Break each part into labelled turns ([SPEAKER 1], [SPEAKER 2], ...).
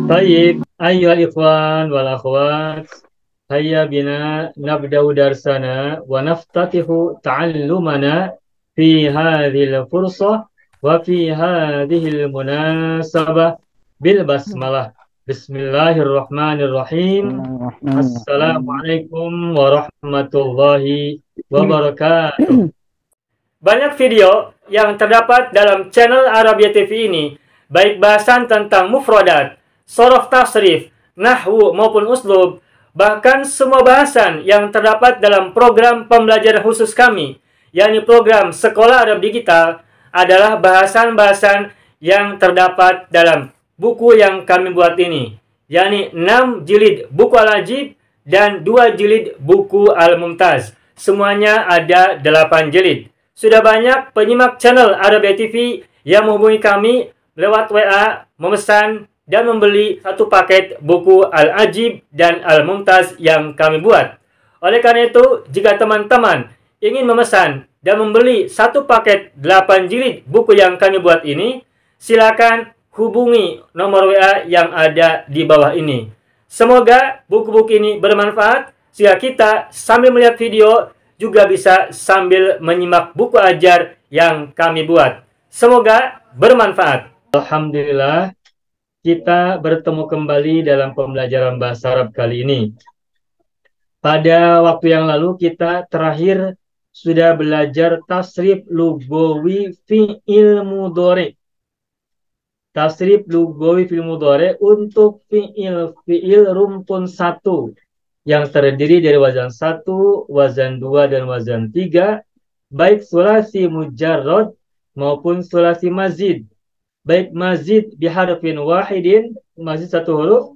[SPEAKER 1] Tayyib, ayyuhal ikhwan wal akhwat, hayya bina nabda'u darsana wa naftatihu ta'allumana fi hadhil fursah wa fi hadhil munasabah bil basmalah. Bismillahirrahmanirrahim.
[SPEAKER 2] Bismillahirrahmanirrahim.
[SPEAKER 1] Assalamualaikum warahmatullahi wabarakatuh. Banyak video yang terdapat dalam channel Arabia TV ini, baik bahasan tentang mufradat, sorof tasrif, nahwu maupun uslub, bahkan semua bahasan yang terdapat dalam program pembelajaran khusus kami, yakni program Sekolah Arab Digital, adalah bahasan-bahasan yang terdapat dalam buku yang kami buat ini, yakni 6 jilid buku Al-Ajib dan 2 jilid buku Al-Mumtaz. Semuanya ada 8 jilid. Sudah banyak penyimak channel Arabia TV yang menghubungi kami lewat WA, memesan dan membeli satu paket buku Al-Ajib dan Al-Mumtaz yang kami buat. Oleh karena itu, jika teman-teman ingin memesan dan membeli satu paket 8 jilid buku yang kami buat ini, silakan hubungi nomor WA yang ada di bawah ini. Semoga buku-buku ini bermanfaat, sehingga kita sambil melihat video juga bisa sambil menyimak buku ajar yang kami buat. Semoga bermanfaat. Alhamdulillah, kita bertemu kembali dalam pembelajaran bahasa Arab kali ini. Pada waktu yang lalu kita terakhir sudah belajar tasrif lugawi fi'il mudhari. Tasrif lugawi fi'il mudhari untuk fi'il rumpun 1 yang terdiri dari wazan 1, wazan 2 dan wazan 3, baik sulasi mujarrad maupun sulasi mazid. Baik mazid biharfin wahidin, mazid 1 huruf,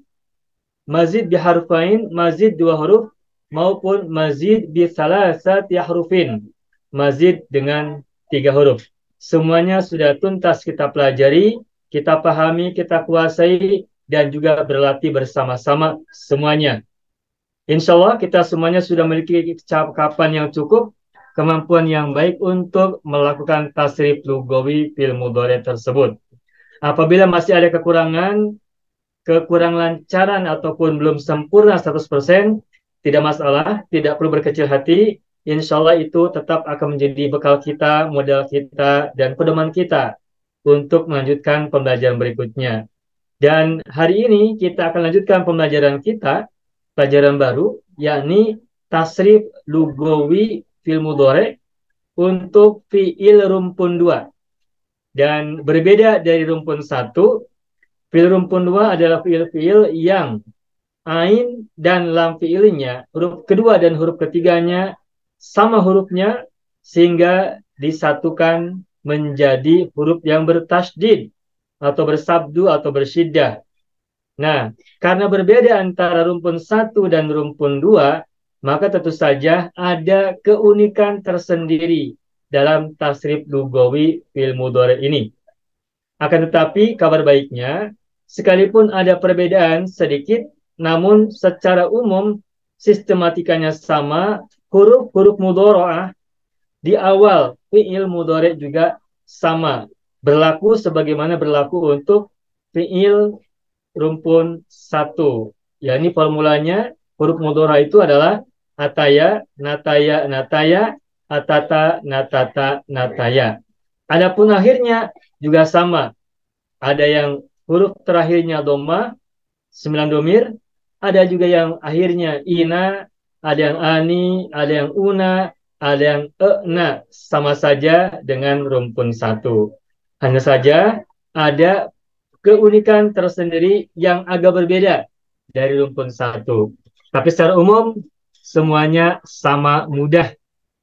[SPEAKER 1] mazid biharfain, mazid 2 huruf, maupun mazid bisalasati hurufin, mazid dengan 3 huruf. Semuanya sudah tuntas kita pelajari, kita pahami, kita kuasai, dan juga berlatih bersama-sama semuanya. Insya Allah kita semuanya sudah memiliki kecakapan yang cukup, kemampuan yang baik untuk melakukan tasrif lugawi fil mudhari tersebut. Apabila masih ada kekurangan lancaran ataupun belum sempurna 100%, tidak masalah, tidak perlu berkecil hati. Insya Allah itu tetap akan menjadi bekal kita, modal kita, dan pedoman kita untuk melanjutkan pembelajaran berikutnya. Dan hari ini kita akan lanjutkan pembelajaran kita, pelajaran baru, yakni tasrif lugawi fil mudhari untuk fi'il rumpun 2. Dan berbeda dari rumpun 1, fi'il rumpun 2 adalah fi'il-fi'il yang ain dan lam fi'ilnya, huruf kedua dan huruf ketiganya sama hurufnya, sehingga disatukan menjadi huruf yang bertasydid atau bersabdu atau bersyiddah. Nah, karena berbeda antara rumpun 1 dan rumpun 2, maka tentu saja ada keunikan tersendiri dalam tasrif lugawi fil mudhari ini. Akan tetapi kabar baiknya, sekalipun ada perbedaan sedikit, namun secara umum sistematikanya sama, huruf-huruf mudhari'ah di awal fi'il mudhari juga sama, berlaku sebagaimana berlaku untuk fi'il rumpun 1. Ya, ini formulanya huruf mudhari itu adalah ataya, nataya, nataya, atata, natata, nataya. Adapun akhirnya juga sama. Ada yang huruf terakhirnya dhamma, 9 domir, ada juga yang akhirnya ina, ada yang ani, ada yang una, ada yang na, sama saja dengan rumpun 1. Hanya saja ada keunikan tersendiri yang agak berbeda dari rumpun 1. Tapi secara umum semuanya sama mudah,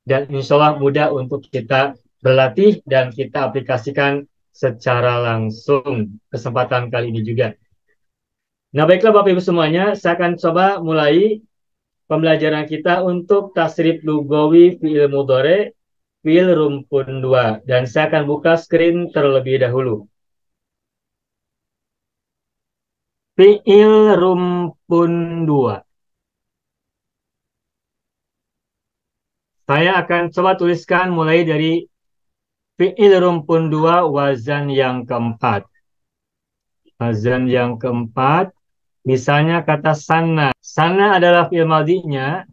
[SPEAKER 1] dan insya Allah mudah untuk kita berlatih dan kita aplikasikan secara langsung kesempatan kali ini juga. Nah, baiklah Bapak Ibu semuanya, saya akan coba mulai pembelajaran kita untuk tasrif lugawi fi'il mudhari fi'il rumpun 2, dan saya akan buka screen terlebih dahulu. Fi'il rumpun 2. Saya akan coba tuliskan mulai dari fi'il rumpun 2 wazan yang keempat. Wazan yang keempat, misalnya kata sana. Sana adalah fi'il madhinya.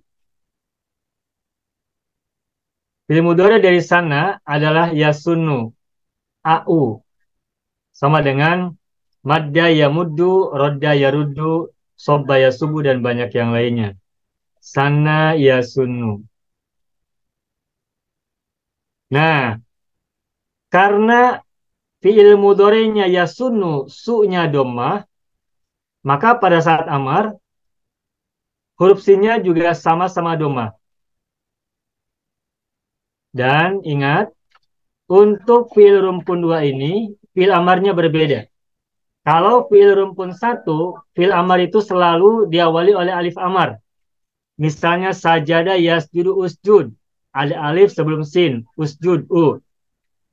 [SPEAKER 1] Fi'il mudhari dari sana adalah yasunu. Au. Sama dengan madda yamuddu, rodda yaruddu, sobba yasubu, dan banyak yang lainnya. Sana yasunu. Nah, karena fi'il mudhari'nya yasunu, su-nya dhammah, maka pada saat amar, huruf sinnya juga sama-sama dhammah. Dan ingat, untuk fi'il rumpun 2 ini, fi'il amarnya berbeda. Kalau fi'il rumpun 1, fi'il amar itu selalu diawali oleh alif amar. Misalnya sajada yasjudu usjud. Ada alif sebelum sin. Usjud u.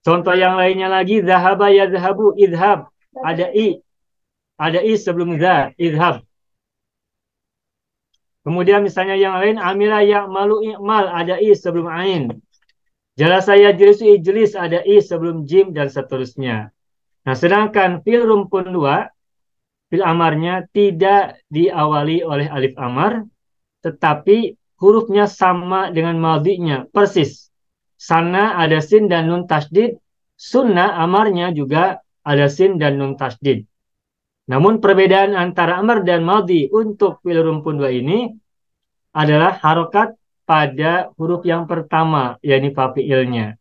[SPEAKER 1] Contoh yang lainnya lagi, zahaba yazhabu idhab. Ada i. Ada i sebelum za. Idhab. Kemudian misalnya yang lain, amila ya'malu i'mal. Ada i sebelum ain. Jalasa yajlisu ijlis. Ada i sebelum jim dan seterusnya. Nah, sedangkan fi'il rumpun 2, fi'il amarnya tidak diawali oleh alif amar, tetapi hurufnya sama dengan madhinya, persis. Sana ada sin dan nun tasdid, sunnah amarnya juga ada sin dan nun tasdid. Namun perbedaan antara amar dan madhi untuk fi'il rumpun 2 ini adalah harokat pada huruf yang pertama, yakni fa fi'ilnya.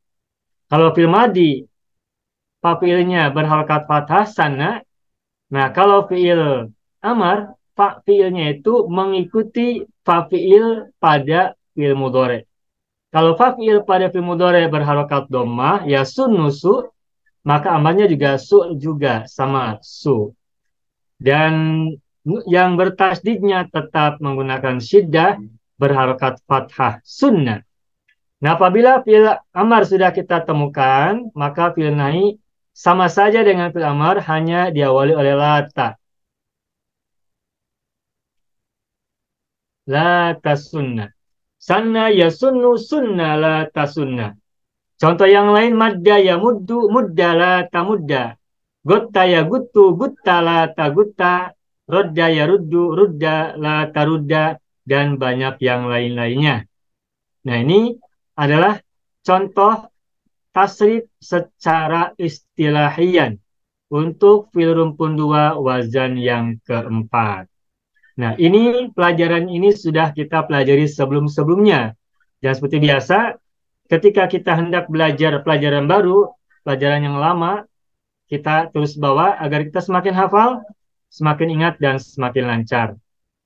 [SPEAKER 1] Kalau fi'il madhi, fa fi'ilnya berharokat fathah sana. Nah, kalau fi'il amar, fa fi'ilnya itu mengikuti fa fi'il pada fi'il mudhari. Kalau fa fi'il pada fi'il mudhari berharokat dhammah, ya sunusu, maka amarnya juga su juga sama su. Dan yang bertasdidnya tetap menggunakan syiddah berharokat fathah sunnah. Nah, apabila fi'il amar sudah kita temukan, maka fi'il nahi sama saja dengan fi'il amar, hanya diawali oleh lata. La tasunna. Sanna yasunnu sunna la tasunna. Contoh yang lain, madda ya muddu mudda la tamudda. Gutta ya guttu gutta la tagutta. Rodda ya ruddu rudda la tarudda. Dan banyak yang lain-lainnya. Nah, ini adalah contoh tasrif secara istilahian untuk fi'il rumpun 2 wazan yang keempat. Nah, ini pelajaran ini sudah kita pelajari sebelum-sebelumnya. Dan seperti biasa, ketika kita hendak belajar pelajaran baru, pelajaran yang lama, kita terus bawa agar kita semakin hafal, semakin ingat, dan semakin lancar.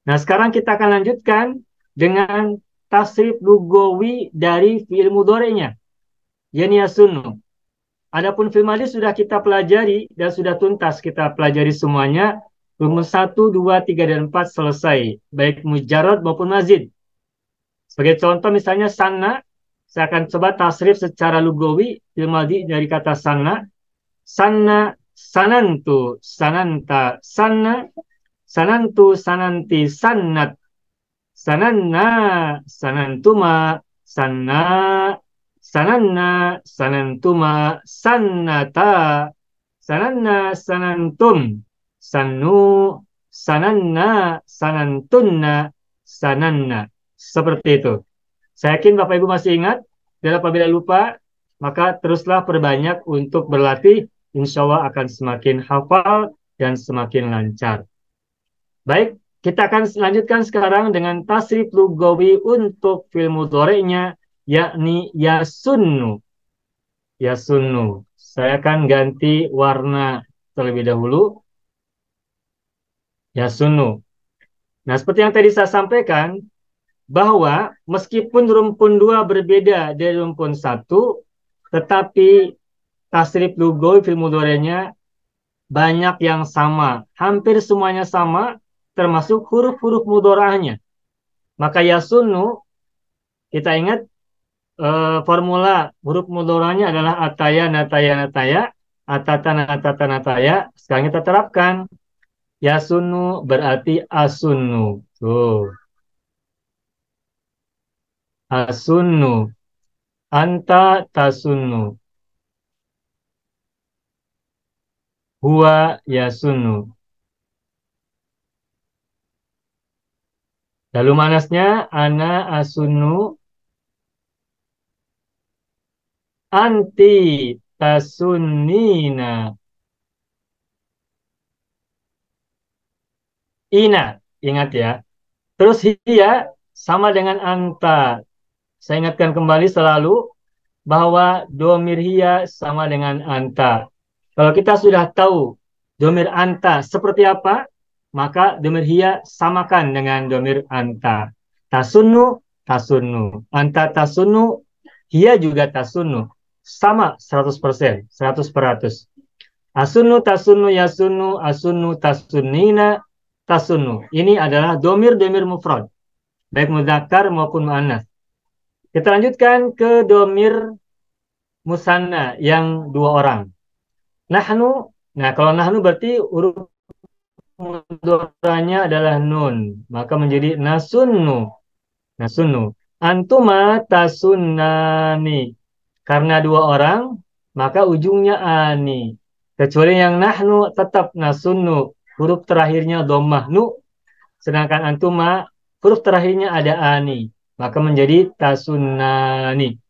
[SPEAKER 1] Nah, sekarang kita akan lanjutkan dengan tasrif lugawi dari fi'il mudhari'nya, yani yasunnu. Adapun fi'il madhi sudah kita pelajari dan sudah tuntas kita pelajari semuanya. Rumus 1, 2, 3, dan 4 selesai. Baik mujarrad maupun mazid. Sebagai contoh misalnya sana. Saya akan coba tasrif secara lugawi. Fi'il madhi dari kata sana. Sana, sanantu, sananta, sana. Sanantu, sananti, sanat. Sananna, sanantuma, sanna. Sananna, sanantuma, sannata. Sananna, sanantum. Sanu, sananna, sanantunna, sananna. Seperti itu. Saya yakin Bapak Ibu masih ingat. Dan apabila lupa, maka teruslah perbanyak untuk berlatih. Insya Allah akan semakin hafal dan semakin lancar. Baik, kita akan lanjutkan sekarang dengan tasrif lugawi untuk fi'il mudhari'nya, yakni yasunnu. Yasunnu. Saya akan ganti warna terlebih dahulu. Yasunnu. Nah, seperti yang tadi saya sampaikan, bahwa meskipun rumpun 2 berbeda dari rumpun 1, tetapi tasrif lugawi fi'il mudhari'nya banyak yang sama. Hampir semuanya sama, termasuk huruf-huruf mudhari'nya. Maka yasunnu, kita ingat formula huruf mudhari'nya adalah ataya, nataya, nataya, atata, natata, nataya. Sekarang kita terapkan. Yasunu berarti asunu. Tuh. Asunu. Anta tasunu. Huwa yasunu. Lalu manasnya ana asunu. Anti tasunina. Ina. Ingat ya. Terus hiya sama dengan anta. Saya ingatkan kembali selalu bahwa domir hiya sama dengan anta. Kalau kita sudah tahu domir anta seperti apa, maka domir hiya samakan dengan domir anta. Tasunu, tasunu. Anta tasunu, hiya juga tasunu. Sama 100%, 100%. Asunu, tasunu, yasunu, asunu, tasunina, tasunu. Ini adalah domir-domir mufrad, baik mudzakkar maupun muannas. Kita lanjutkan ke domir musanna yang dua orang. Nahnu. Nah, kalau nahnu berarti huruf mudoranya adalah nun. Maka menjadi nasunnu. Nasunnu. Antuma tasunnani. Karena dua orang, maka ujungnya ani. Kecuali yang nahnu tetap nasunnu. Huruf terakhirnya dhammah nu. Sedangkan antuma huruf terakhirnya ada ani. Maka menjadi tasunnani.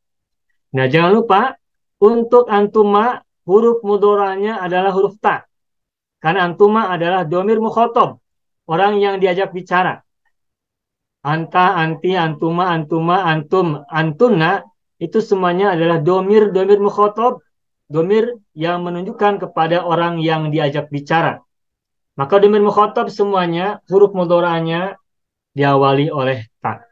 [SPEAKER 1] Nah, jangan lupa untuk antuma huruf mudoranya adalah huruf ta. Karena antuma adalah domir mukhotob, orang yang diajak bicara. Anta, anti, antuma, antuma, antum, antunna, itu semuanya adalah domir-domir mukhotob, domir yang menunjukkan kepada orang yang diajak bicara. Maka domir mukhotob semuanya huruf mudoranya diawali oleh ta.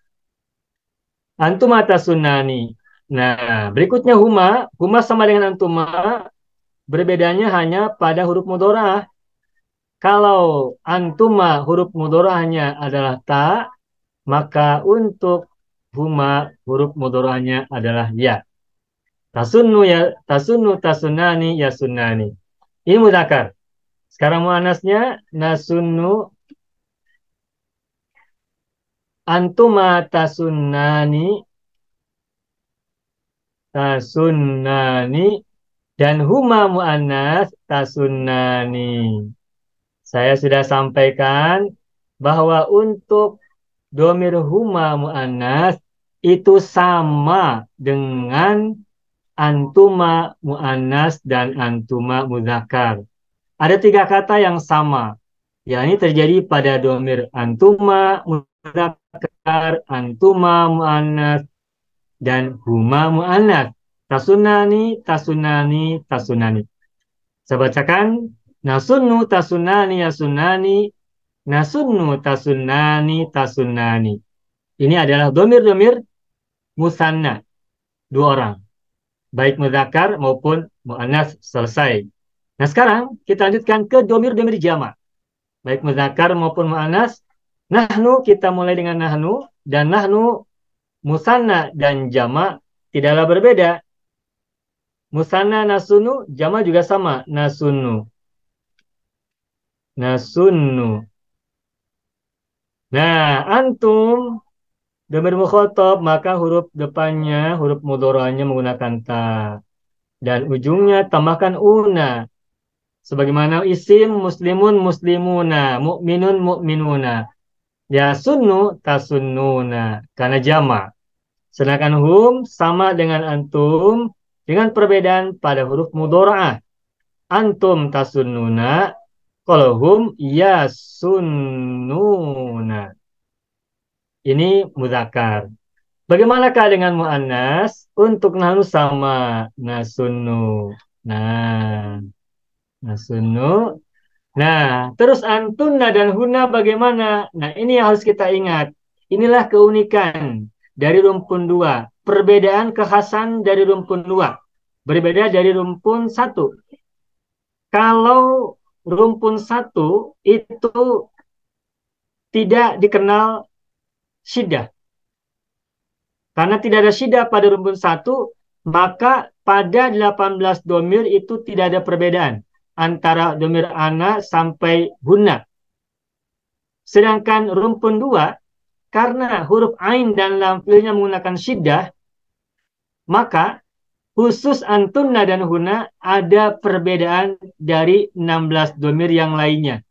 [SPEAKER 1] Antuma tasunani. Nah, berikutnya huma. Huma sama dengan antuma. Berbedanya hanya pada huruf mudorah. Kalau antuma huruf mudorahnya adalah ta, maka untuk huma huruf mudorahnya adalah ya. Tasunnu ya, tasunnu tasunani ya sunnani. Ini mudzakkar. Sekarang muannasnya nasunnu antuma tasunnani tasunnani dan huma muannas tasunnani. Saya sudah sampaikan bahwa untuk domir huma muannas itu sama dengan antuma muannas dan antuma mudzakkar. Ada tiga kata yang sama. Ya, ini terjadi pada domir antuma mudzakkar, antuma muannas, dan huma muannas. Tasunani, tasunani, tasunani. Saya bacakan. Nasunnu tasunani yasunani, nasunnu tasunani tasunani. Ini adalah domir-domir musanna, dua orang. Baik mudzakkar maupun muannas selesai. Nah, sekarang kita lanjutkan ke domir-domir jamak. Baik mudzakkar maupun muannas. Nahnu, kita mulai dengan nahnu. Dan nahnu, musanna dan jamak tidaklah berbeda. Musanna nasunu, jamak juga sama. Nasunu. Nasunnu. Nah, antum domir mukhotob, maka huruf depannya, huruf mudoranya menggunakan ta. Dan ujungnya tambahkan una. Sebagaimana isim muslimun muslimuna, mu'minun mu'minuna. Yasunnu tasunnuna. Karena jamak. Sedangkan hum sama dengan antum dengan perbedaan pada huruf mudora'ah. Antum tasunnuna. Kalau hum yasunnuna. Ini mudzakkar. Bagaimanakah dengan muannas? Untuk nahnu sama nasunnu. Nah, nasunnu. Nah, terus antunna dan hunna bagaimana? Nah, ini yang harus kita ingat. Inilah keunikan dari rumpun dua. Perbedaan kekhasan dari rumpun dua. Berbeda dari rumpun satu. Kalau rumpun satu itu tidak dikenal syiddah. Karena tidak ada syiddah pada rumpun satu, maka pada 18 domir itu tidak ada perbedaan antara domir ana sampai hunna. Sedangkan rumpun 2, karena huruf ain dan lam fi'ilnya menggunakan syiddah, maka khusus antunna dan huna ada perbedaan dari 16 domir yang lainnya.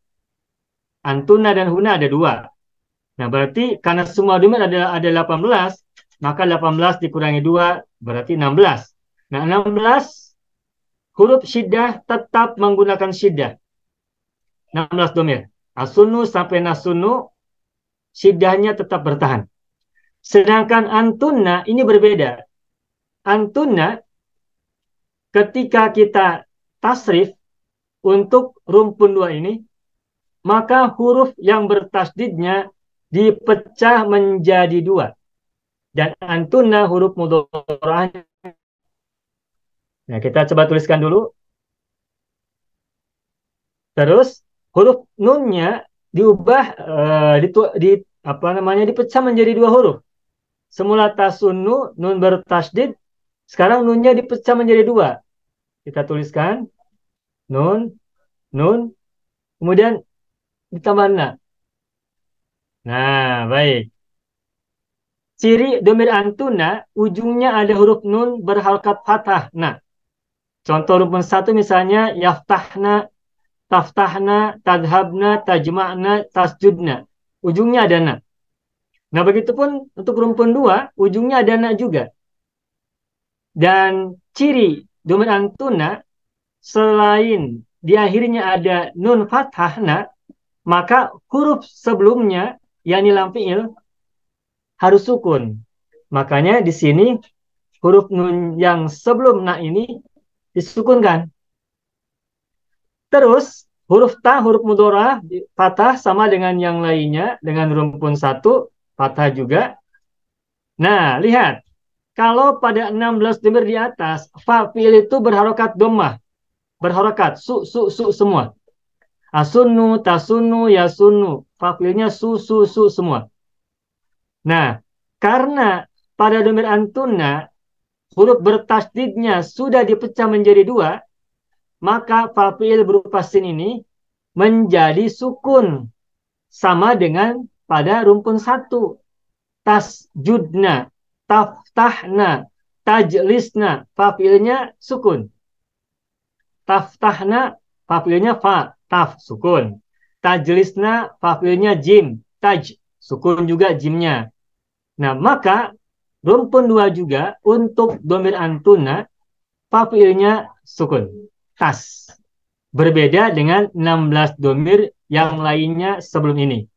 [SPEAKER 1] Antunna dan huna ada 2. Nah, berarti karena semua domir ada 18, maka 18 dikurangi 2 berarti 16. Nah, 16 huruf syiddah tetap menggunakan syiddah. 16 domir. Asunu sampai nasunu syiddahnya tetap bertahan. Sedangkan antunna ini berbeda. Antunna ketika kita tasrif untuk rumpun 2 ini, maka huruf yang bertasdidnya dipecah menjadi 2. Dan antunna huruf mudhora'ahnya. Nah, kita coba tuliskan dulu. Terus huruf nunnya diubah dipecah menjadi 2 huruf. Semula tasunnu, nun bertasdid, sekarang nunnya dipecah menjadi 2. Kita tuliskan nun, nun, kemudian ditambah na. Nah, baik. Ciri domir antuna, ujungnya ada huruf nun berharokat fathah. Nah, contoh rumpun 1 misalnya yaftahna, taftahna, tadhabna, tajma'na, tasjudna. Ujungnya ada na. Nah, begitupun untuk rumpun 2, ujungnya ada na juga. Dan ciri domir antuna, selain di akhirnya ada nun fathah na, maka huruf sebelumnya, yakni lam fi'il, harus sukun. Makanya di sini huruf nun yang sebelum na ini disukunkan. Terus huruf ta, huruf mudhora'ah fathah sama dengan yang lainnya, dengan rumpun 1 fathah juga. Nah, lihat. Kalau pada 16 domir di atas, fa fi'il itu berharokat dhammah. Berharokat, su semua. Asunnu, tasunnu, yasunnu. Fa fi'ilnya su semua. Nah, karena pada domir antunna, huruf bertasdidnya sudah dipecah menjadi 2, maka fa fi'il berupa sin ini menjadi sukun. Sama dengan pada rumpun 1. Tasjudna, taftahna, tajlisna, fa fi'ilnya sukun. Taftahna, fa fi'ilnya fa, taf, sukun. Tajlisna, fa fi'ilnya jim, taj, sukun juga jimnya. Nah, maka rumpun 2 juga untuk domir antuna, fa fi'ilnya sukun, tas. Berbeda dengan 16 domir yang lainnya sebelum ini.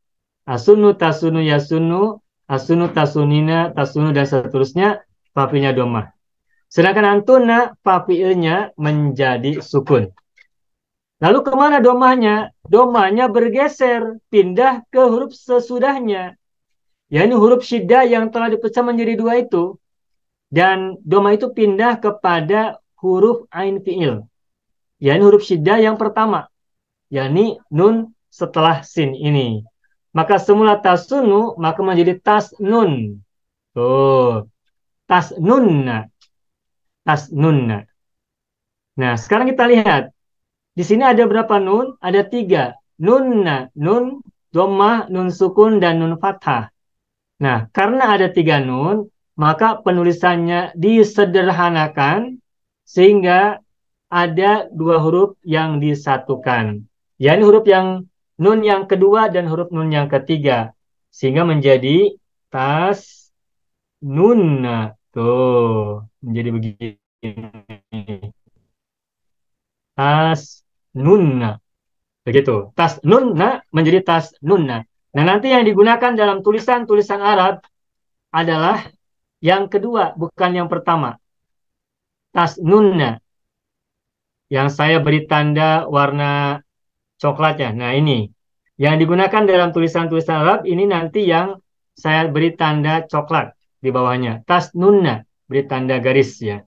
[SPEAKER 1] Asunu, tasunu, yasunu, asunu, tasunina, tasunu, dan seterusnya, fa fi'ilnya dhammah. Sedangkan antuna, fa fi'ilnya menjadi sukun. Lalu kemana dhammahnya? Dhammahnya bergeser, pindah ke huruf sesudahnya. Yakni huruf syiddah yang telah dipecah menjadi 2 itu. Dan dhammah itu pindah kepada huruf ain fi'il. Yakni huruf syiddah yang pertama. Yakni nun setelah sin ini. Maka semula tasunu, maka menjadi tasnun. Tuh. Tasnunna. Tasnunna. Nah, sekarang kita lihat. Di sini ada berapa nun? Ada 3. Nunna, nun, dhammah, nun sukun, dan nun fathah. Nah, karena ada 3 nun, maka penulisannya disederhanakan sehingga ada 2 huruf yang disatukan. Yakni huruf yang nun yang kedua dan huruf nun yang ketiga. Sehingga menjadi tas nunna. Tuh, menjadi begini. Tas nunna. Begitu. Tas nunna menjadi tas nunna. Nah, nanti yang digunakan dalam tulisan-tulisan Arab adalah yang kedua, bukan yang pertama. Tas nunna. Yang saya beri tanda warna coklatnya. Nah, ini. Yang digunakan dalam tulisan-tulisan Arab, ini nanti yang saya beri tanda coklat di bawahnya. Tas nunna. Beri tanda garis ya.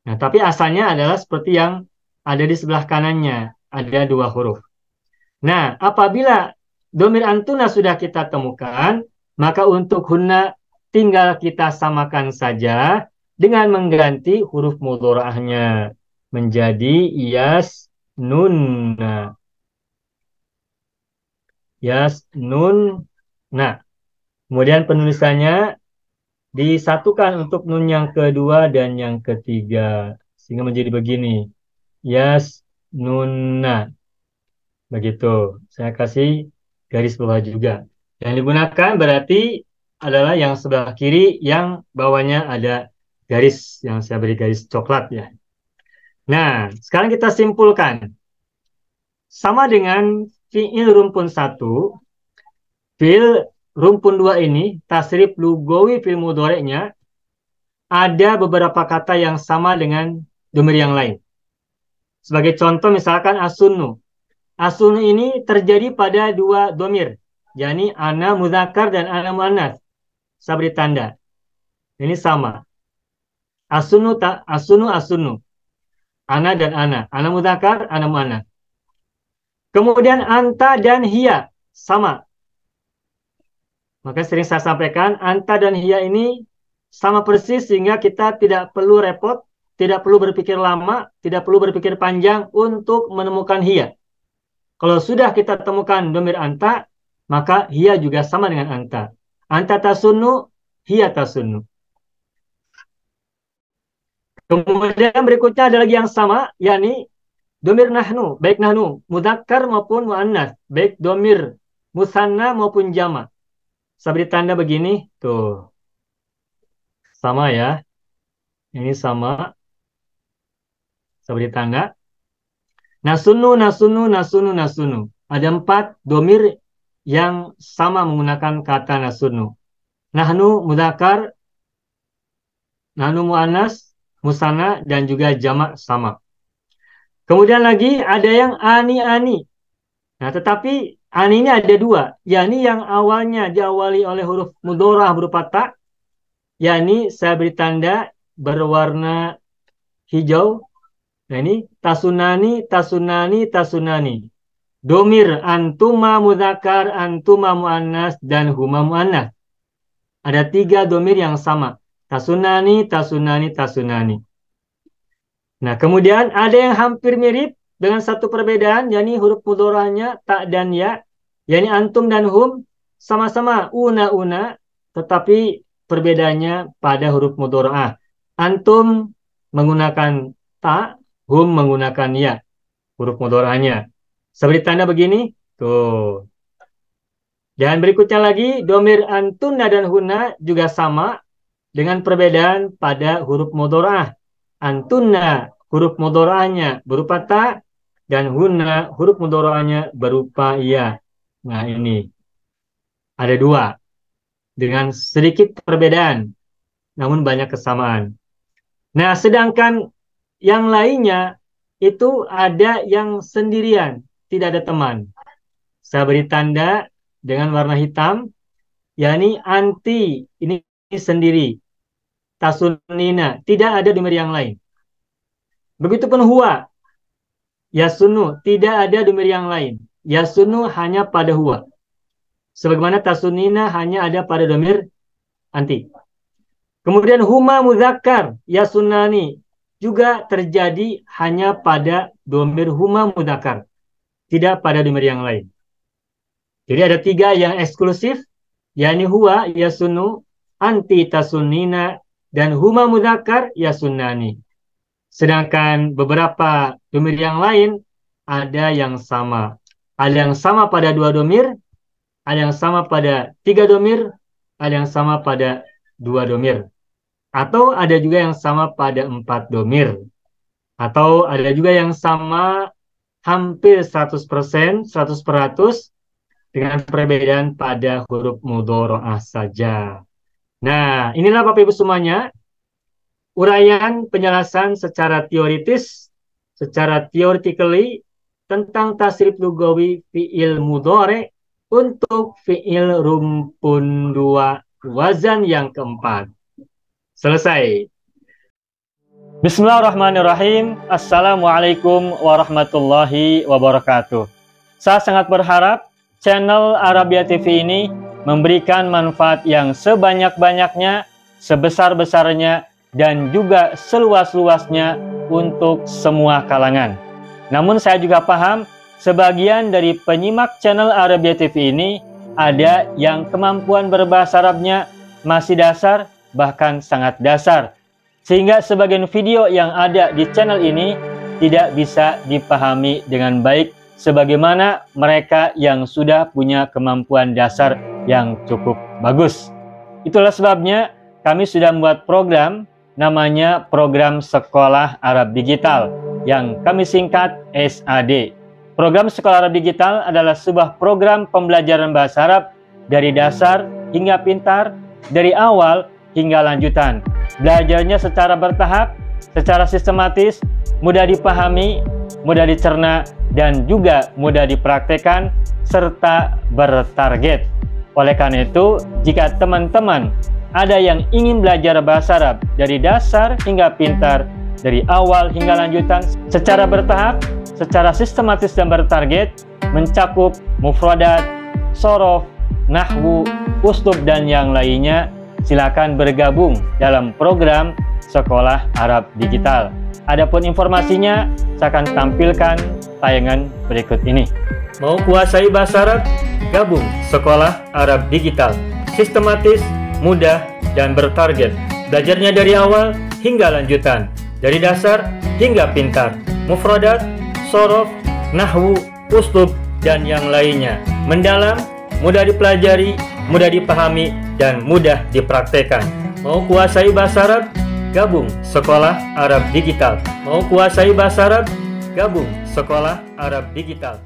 [SPEAKER 1] Nah, tapi asalnya adalah seperti yang ada di sebelah kanannya. Ada 2 huruf. Nah, apabila domir antuna sudah kita temukan, maka untuk hunna tinggal kita samakan saja dengan mengganti huruf mudhora'ahnya menjadi yas nunna. Yasnun. Nah, kemudian penulisannya disatukan untuk nun yang kedua dan yang ketiga. Sehingga menjadi begini. Yasnunna. Begitu. Saya kasih garis bawah juga. Yang digunakan berarti adalah yang sebelah kiri yang bawahnya ada garis yang saya beri garis coklat ya. Nah, sekarang kita simpulkan. Sama dengan fi'il rumpun 1, fi'il rumpun 2 ini, tasrif lugawi fi'il mudhari'nya, ada beberapa kata yang sama dengan domir yang lain. Sebagai contoh misalkan asunnu. Asunnu ini terjadi pada dua domir, yakni ana mudzakkar dan ana muannats. Saya beri tanda. Ini sama. Asunnu tak asunnu asunnu. Ana dan ana. Ana mudzakkar, ana muannats. Kemudian anta dan hiya sama. Maka sering saya sampaikan anta dan hiya ini sama persis sehingga kita tidak perlu repot, tidak perlu berpikir lama, tidak perlu berpikir panjang untuk menemukan hiya. Kalau sudah kita temukan domir anta, maka hiya juga sama dengan anta. Anta tasunnu, hiya tasunnu. Kemudian berikutnya ada lagi yang sama, yakni domir nahnu, baik nahnu, mudzakkar maupun muannats, baik domir musanna maupun jama. Saya beri tanda begini, tuh. Sama ya. Ini sama. Saya beri tanda. Nasunu, nasunu, nasunu, nasunu. Ada 4 domir yang sama menggunakan kata nasunu. Nahnu mudzakkar, nahnu muannas, musanna, dan juga jamak sama. Kemudian lagi ada yang ani-ani. Nah, tetapi ani ini ada 2. Yakni yang awalnya diawali oleh huruf mudhorah berupa ta, yakni saya beri tanda berwarna hijau. Nah, ini tasunani, tasunani, tasunani. Domir antuma mudzakkar, antuma muannas, dan huma muannas. Ada 3 domir yang sama. Tasunani, tasunani, tasunani. Nah, kemudian ada yang hampir mirip dengan satu perbedaan, yakni huruf mudhorahnya ta dan ya, yakni antum dan hum sama-sama una, tetapi perbedaannya pada huruf mudhorah. Antum menggunakan ta, hum menggunakan ya, huruf mudhorahnya. Seperti tanda begini, tuh. Dan berikutnya lagi, domir antunna dan hunna juga sama dengan perbedaan pada huruf mudhorah. Antunna huruf mudhorahnya berupa ta dan hunna huruf mudhorahnya berupa ya. Nah, ini ada 2 dengan sedikit perbedaan namun banyak kesamaan. Nah, sedangkan yang lainnya itu ada yang sendirian, tidak ada teman. Saya beri tanda dengan warna hitam, yakni anti ini sendiri. Tasunina, tidak ada domir yang lain. Begitupun huwa, yasunu, tidak ada domir yang lain. Yasunu hanya pada huwa. Sebagaimana tasunina hanya ada pada domir anti. Kemudian huma mudzakkar, yasunani, juga terjadi hanya pada domir huma mudzakkar. Tidak pada domir yang lain. Jadi ada 3 yang eksklusif, yakni huwa, yasunu, anti tasunina, dan huma mudzakkar, yasunani. Sedangkan beberapa domir yang lain ada yang sama. Ada yang sama pada 2 domir, ada yang sama pada 3 domir, ada yang sama pada 2 domir. Atau ada juga yang sama pada 4 domir. Atau ada juga yang sama hampir 100%, 100% dengan perbedaan pada huruf mudhora'ah saja. Nah, inilah Bapak Ibu semuanya uraian penjelasan secara teoritis, secara theoretically tentang tasrif lugawi fi'il mudhari' untuk fi'il rumpun 2 wazan yang keempat. Selesai. Bismillahirrahmanirrahim. Assalamualaikum warahmatullahi wabarakatuh. Saya sangat berharap channel Arabia TV ini memberikan manfaat yang sebanyak-banyaknya, sebesar-besarnya, dan juga seluas-luasnya untuk semua kalangan. Namun saya juga paham sebagian dari penyimak channel Arabia TV ini ada yang kemampuan berbahasa Arabnya masih dasar, bahkan sangat dasar, sehingga sebagian video yang ada di channel ini tidak bisa dipahami dengan baik sebagaimana mereka yang sudah punya kemampuan dasar yang cukup bagus. Itulah sebabnya kami sudah membuat program namanya Program Sekolah Arab Digital yang kami singkat SAD. Program Sekolah Arab Digital adalah sebuah program pembelajaran bahasa Arab dari dasar hingga pintar, dari awal hingga lanjutan. Belajarnya secara bertahap, secara sistematis, mudah dipahami, mudah dicerna, dan juga mudah dipraktekkan, serta bertarget. Oleh karena itu, jika teman-teman ada yang ingin belajar bahasa Arab dari dasar hingga pintar, dari awal hingga lanjutan, secara bertahap, secara sistematis dan bertarget, mencakup mufradat, shorof, nahwu, uslub, dan yang lainnya, silakan bergabung dalam program Sekolah Arab Digital. Adapun informasinya, saya akan tampilkan tayangan berikut ini. Mau kuasai bahasa Arab? Gabung Sekolah Arab Digital. Sistematis, mudah, dan bertarget. Belajarnya dari awal hingga lanjutan, dari dasar hingga pintar, mufradat, shorof, nahwu, uslub, dan yang lainnya. Mendalam, mudah dipelajari, mudah dipahami, dan mudah dipraktekkan. Mau kuasai bahasa Arab? Gabung Sekolah Arab Digital. Mau kuasai bahasa Arab? Gabung Sekolah Arab Digital.